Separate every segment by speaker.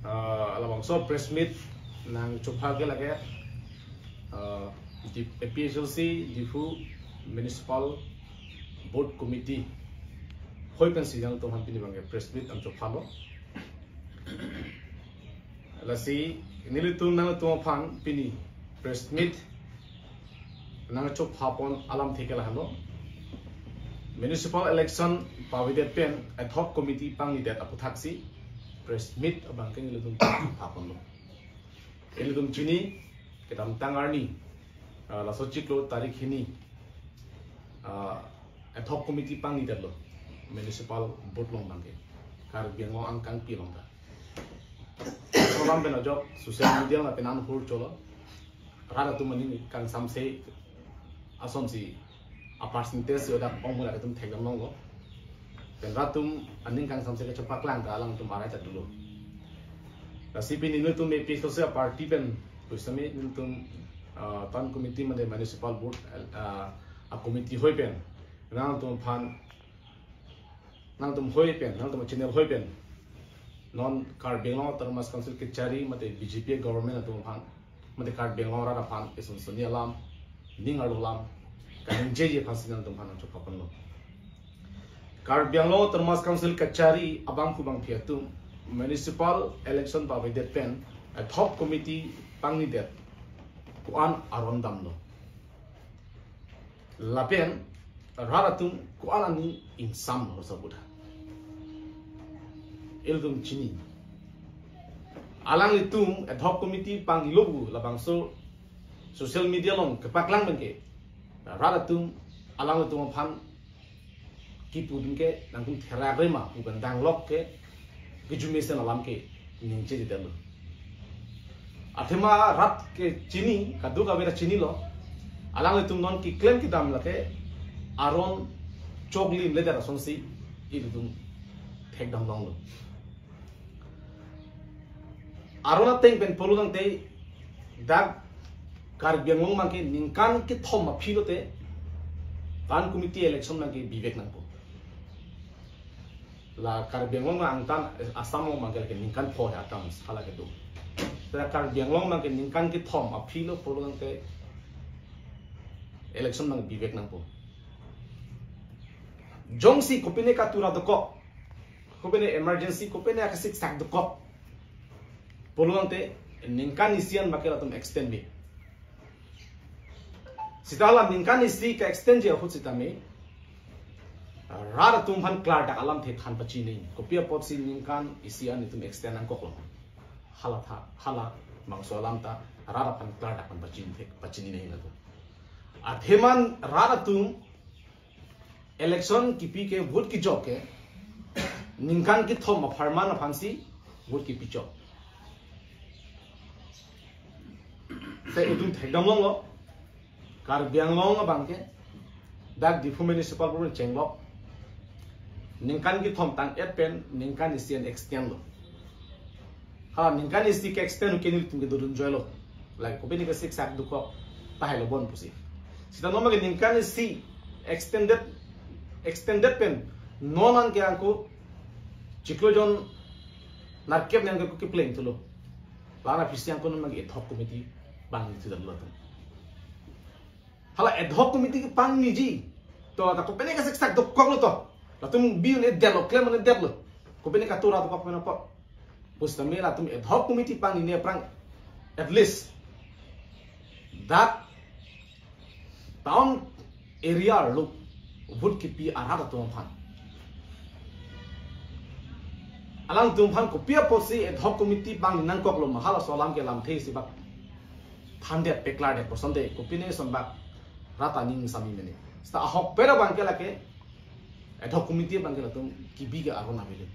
Speaker 1: Alam so press meet nang chupha ke lage di PSLC Difu Municipal Board Committee hoi kan sidang to han pini bange press meet am chupha lo lasi nilitum nang to phang pini press meet nang chupha pon alam thekela halo municipal election pawidet pen ad hoc committee pang ni dat aputhaksi press meet abang keng iludum phapon lo iludum chini kedam tangarni la sochiklo tarik hini ad hoc committee pang ni dat lo municipal board long bangke kar biango angkang pi long da solam ben ajok social media la penan hur cholo rara tu mani kan samse asomsi a percentage yoda pongmula ketum thegam nongo pen ratum aning kang samse ke chopak lang da alang tum arai ta dulu la sipi ni tum me pe social party pen pusame tum tan committee made municipal board a committee hoi pen nang tum phan nang tum hoi pen nang tum channel hoi pen non car bengalore termas council ke chari mate BJP government tum phan mate car bengalore ra phan esun sonia lam ning arulam kan jeje phasinan tum phan chok papan lo car bengalore termas council ke chari abang kubang phiatum municipal election ba det pen a top committee pangni det kuan arondam lo lapen raratum kuan ani insam lo sabuda ilgum chini alang itum ad hoc committee pang ilobu labang so social media long kepaklang bengke raratum alang itum phan kipu bengke nangkum therarema bukan danglok ke gejumesen alam ke ningche didalo athema rat ke chini kadu ka bera chini lo alang itum non ki claim ki dam lake aron chogli leder sonsi idum thek dam long lo arona teng pen polunang te dag kar biangong mangke ningkan ke thom philo te tan committee election mangke bibek nang po la kar biangong ang tan asam mangke ke ningkan pho ha tam sala ke do ta kar biangong mangke ningkan ke thom philo polunang te election mang bibek nang po jongsi kopine ka tura do ko kopine emergency kopine ka sik sak do ko polong te ningkan isian bakela tum extend me sitala ningkan isi ka extend je hut sitame rara tum han klar da alam the than pachi nei kopia pot si ningkan isian tum extend ang koklo hala mangsolam ta rara pan klar da pan pachi nei na to atheman rara tum election kipi ke vote ki job ke ningkan ki thom farman phansi vote ki pichok te idum thegdam lo kar biang long bangke dak Difu municipal board chenglo ningkan ki thom tang et pen ningkan isian extend lo ha ningkan isi ke extend ke ni tum ke durun joy lo like ko beni ke sik sak du ko tahai lo bon pusi sita no mage ningkan isi extended pen nonan ke angko chiklojon narkep nang ko ki plane tulo lara pisiang ko no mage ad hoc committee bang itu dalam latar. Hala ad hoc committee ki pang niji, to ta ko pene ka sak do kok lo to. Latum biun e delo claim ne delo. Ko pene ka tura to kok pene ko. Bustame latum ad hoc committee pang ni prang at least that town area lo would ki pi arada to phan. Alang tum phan ko pia posi ad hoc committee pang nang kok lo mahala solam ke lam thei si bak Handet peklar de posonde kopine sombak rata ning sami mene sta ahok pera bangke lake ad hoc committee bangke latum kibi ga arona bele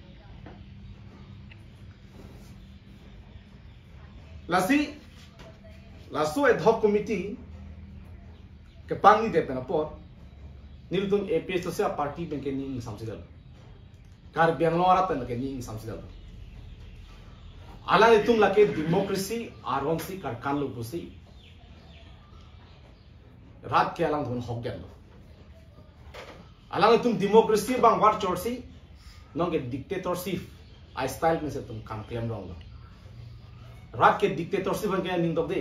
Speaker 1: laso ad hoc committee ke pangi de pena pot niltum APS social party bangke ning samsidal kar bianglora tan ke ning samsidal ala itum lake democracy aronsi kar kanlo pusi rat ke alang thon hok gen alang itum democracy bang war chorsi nong ke dictatorship I style में से तुम काम claim wrong लो रात के dictatorship बन गया निंदों दे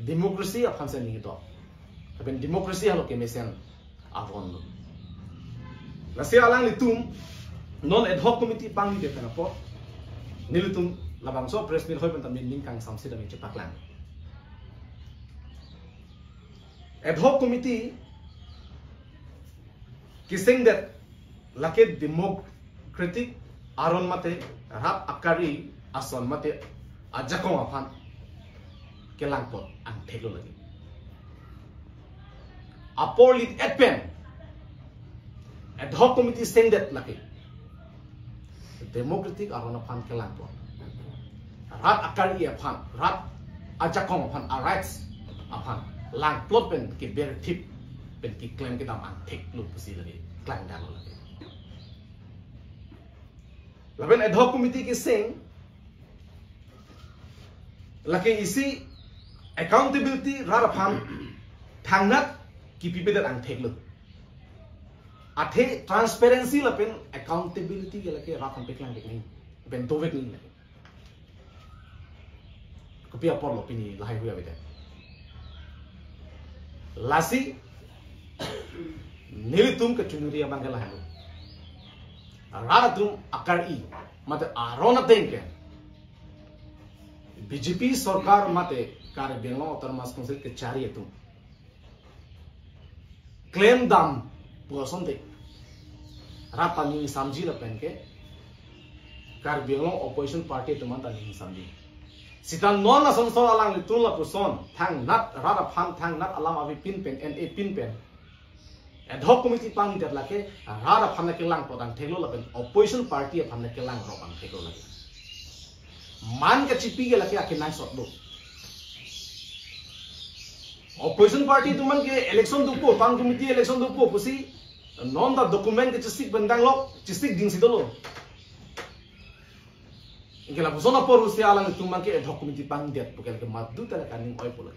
Speaker 1: democracy अपन से नहीं तो अपन democracy हालो के मेसेन avon लो lasi alang litum non ad hoc committee pang ni de po nilutum labang so press meet hoi ban min ning kang samsi da mi chepak lang ad hoc committee kissing that lake democratic aron mate rap akari ason mate ajakong aphan kelang pot ang thelo lagi apolit adpen ad hoc committee saying that laki democratic aron aphan kelang pot rat akari aphan rat ajakong aphan rights aphan lang plot pen ki ber tip pen ki claim ke dam ang thek lu pusi lagi klang dal lagi laben ad hoc committee ki saying laki isi accountability rat aphan thangnat ki pipedat ang thek lu athe transparency la pen accountability ke lake rakam peklang dek ni pen dovek ni lake kopia por lo pini lahai huya bete lasi nilitum ke chunuri amangala halu aratum akari mate arona tenke BJP sarkar mate kar bengo autarmas council ke chari etum claim dam person de rapa ni samji la pen ke kar bengo opposition party tuman ta ni samji sitan non na sonso alang li tun la person thang nat rara phan thang nat alam avi pin pen and a pin pen ad hoc committee pang der la ke rara phan ke lang podang thelo la pen opposition party phan ke lang ro pang thelo la man ke chipi ke la ke akin nai sot do opposition party tuman ke election du ko pang committee election du ko pusi non da document ke chisik bandang lo chisik ding si do lo ingkela busona por usia alang tuman ke ad hoc committee pang det bukan ke madu tala kaning oi pola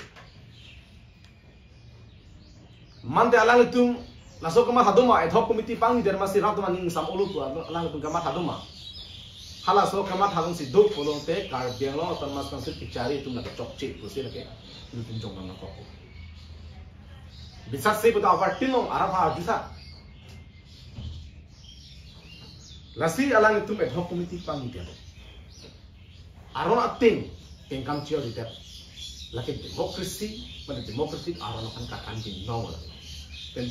Speaker 1: man de alang tum laso kama haduma ad hoc committee pang der masi rat maning sam olu tu alang tum kama haduma hala so kama hadung si dok polong te kar biang lo tan mas council pichari tum na chok che pusi lake tum jong na ko bisa se buta avartino arapha jusa lasi alang tum ad hoc committee pang der aron ating engkang cio di tep laki demokrasi pada demokrasi aron akan kakan di nol dan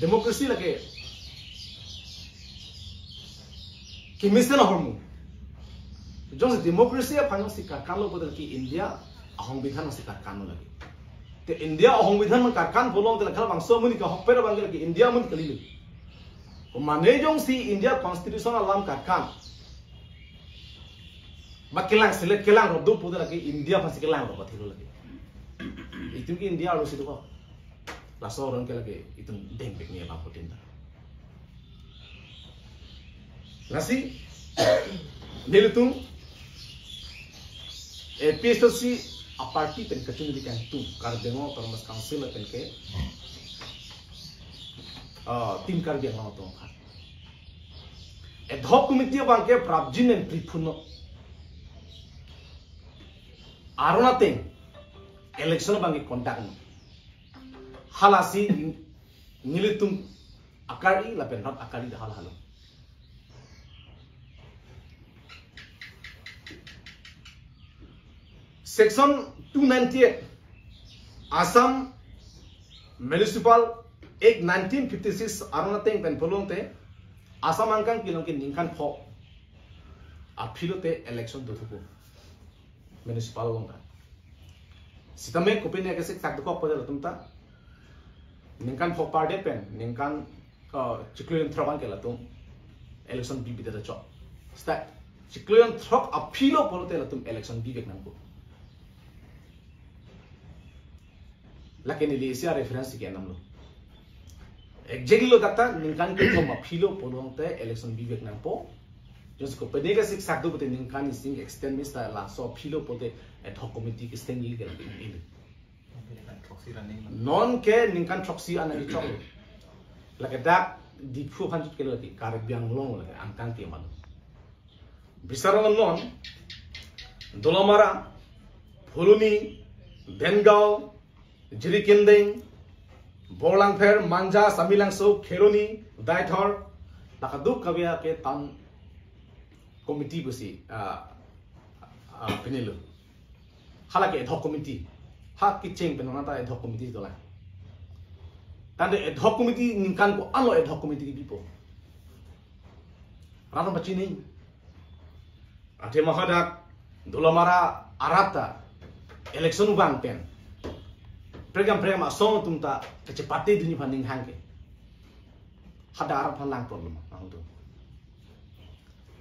Speaker 1: demokrasi laki kimisnya hormu jong demokrasi apa yang si kakan lo pada laki India ahong bidhan si kakan lo lagi te India ahong bidhan mengkakan bolong telah kalau bangsa muni ka hokpera bangga lagi India muni kelilu kumane jong si India constitution alam kakan Bakilang select kelang rob do puda lagi India pasti kelang rob bathilo lagi itu ki India harus itu kok laso orang ke lagi itu dengpek ni apa potinda lasi nilitung episode a party pen kacung di kan tu kar dengo termas council pen ke tim kar dia ngau tu kan ad hoc committee bang ke prabjin and pripuno arona ting election bangi contact halasi nilitum akari la pen rat akari da hal halo section 298 Assam Municipal Act 1956 arona ting pen polong te Assam angkang kilong ke ningkan pho apilo te election do thupo municipal longa sitame kopine ke sik tak ko pada tumta ningkan pho parde pen ningkan chikluin thraban ke latum election bi bidara cho start chikluin throk apilo polote latum election bi bek namko lakini lisia reference ke namlo exactly lo dakta ningkan ke thom apilo polonte election bi bek nampo just ko penega sik sakdo pote ningkan sing extend mista la so philo pote ad hoc committee ki sting legal in non ke ningkan troxy anani chok like that di fu hanjut kelo lagi karek biang long lagi angkang ke malu bisarangan non dolomara Phuluni Bengal Jirikinding Borlangpher Manja Samilangso Kheroni Daithor lakaduk kabia ke tan committee busi penilu halake ad hoc committee hak kicheng penonata ad hoc committee dola tande ad hoc committee ningkan ko alo ad hoc committee bipo rana bachini ate mahadak dolomara arata election bang pen program asong tumta kecepatan dunia banding hangke hada arab halang problem angtu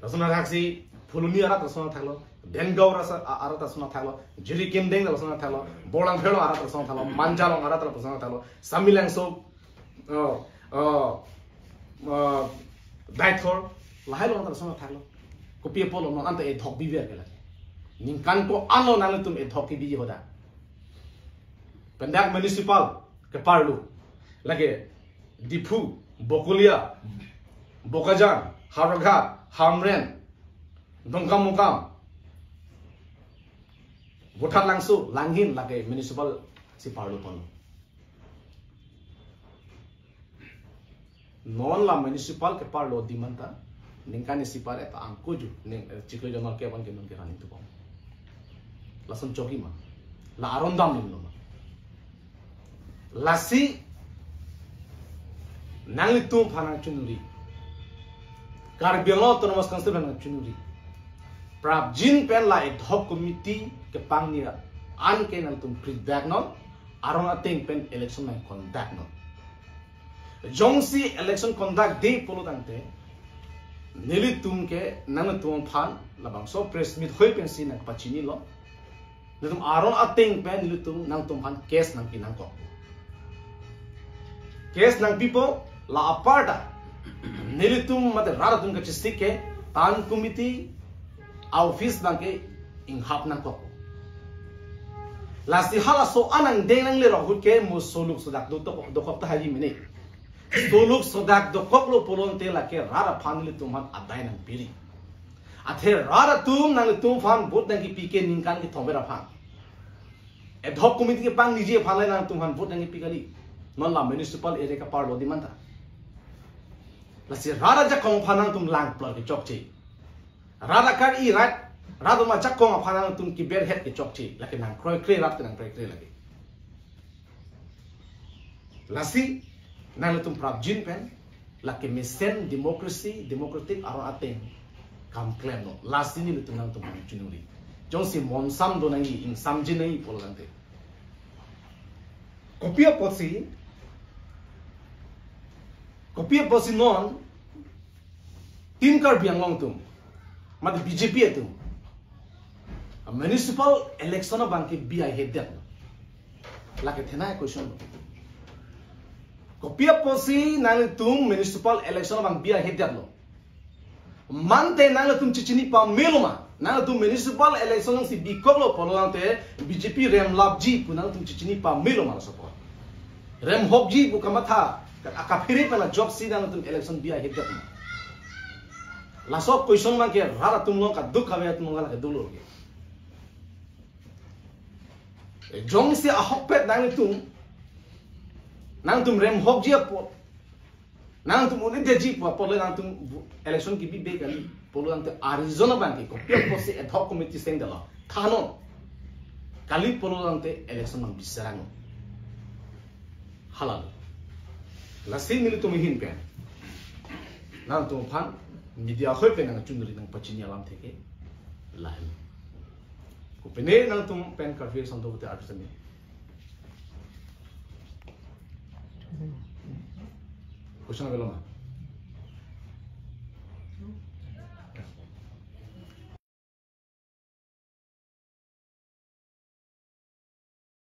Speaker 1: rasuna taksi Phuluni arat rasuna thalo Bengal rasa arat rasuna thalo Jirikinding rasuna thalo Borlangpher arat rasuna thalo Manjalong arat rasuna thalo Samilangso Daithor lahai rasuna thalo kopi polo no anta e thok biber kala ningkan ko ano nanu tum e thok bi hoda Pendak municipal ke Parlu lagi Dipu Bokulia Bokajan Haraghat Hamren Dongkam Mukam Butat Langsu Langhin lagi municipal si Parlu pon non la municipal ke Parlu di manta ningkan si par eta angkuju ning chiklo jonal ke ban ke non ke ranin tu pon lasun choki ma la arondam nin no lasi nangli tum phana chunuri Karbiang autonomous council phana chunuri prab jin pen la ad hoc committee ke pangnia an ke nal tum feedback non aron ateng pen election na conduct non jongsi election conduct day polo tante neli tum ke nang tum phan labang so press meet hoi pen sin nak pachini lo tum aron ateng pen neli tum nang tum phan case nang pinang ko case nang people la aparta nilitum mate raratum ka chistike tan committee office nang ke inghap nang ko lasti hala so anang deng nang le rahul ke mo soluk sodak do kop ta haji mene soluk sodak do kop lo polon te la ke rara phanli tum han adai nang piri athe rara tum nang tum phan bot nang ki pike ningkan ki thomera phan ad hoc committee ke pang nije phanai nang tum han bot nang ki pikali non la municipal area ka Parlo di manta la si rara ja kong phanang tum lang plot ke chokchi rara kar I rat rada ma chak kong phanang tum ki ber het ke chokchi la ke nang kroi kre rat ke nang kroi kre lagi la si nang tum prab jin pen la ke mesen democratic aron ateng kam claim no la si ni tum nang tum chunuri jong si monsam do nang in samji nai polante kopia posi non tim Karbiang long tum mat BJP etum municipal election bang ke BI head la ke thena question kopia posi nang tum municipal election bang BI head lo mante nang tum chichini pa meloma nang tum municipal election si bikolo polante BJP rem labji punang tum chichini pa meloma support rem hobji bu kamatha akapiri pala job si nang tum election BI head la so question ma ke rara tum lo ka duk ka tum ngala ka dulo ke jong si a hokpet nang tum rem hobji po nang tum uni deji po polo nang tum election ki bi be kali polo nang Arizona bank ko pia po si ad hoc committee seng dala thano kali polo nang election mang bisarang halal la si ni tum hin pe nang tum phan media khoi pe nang chunri nang pachini alam theke lain ko pene nang tum pen ka fe santo te artist me question galo ma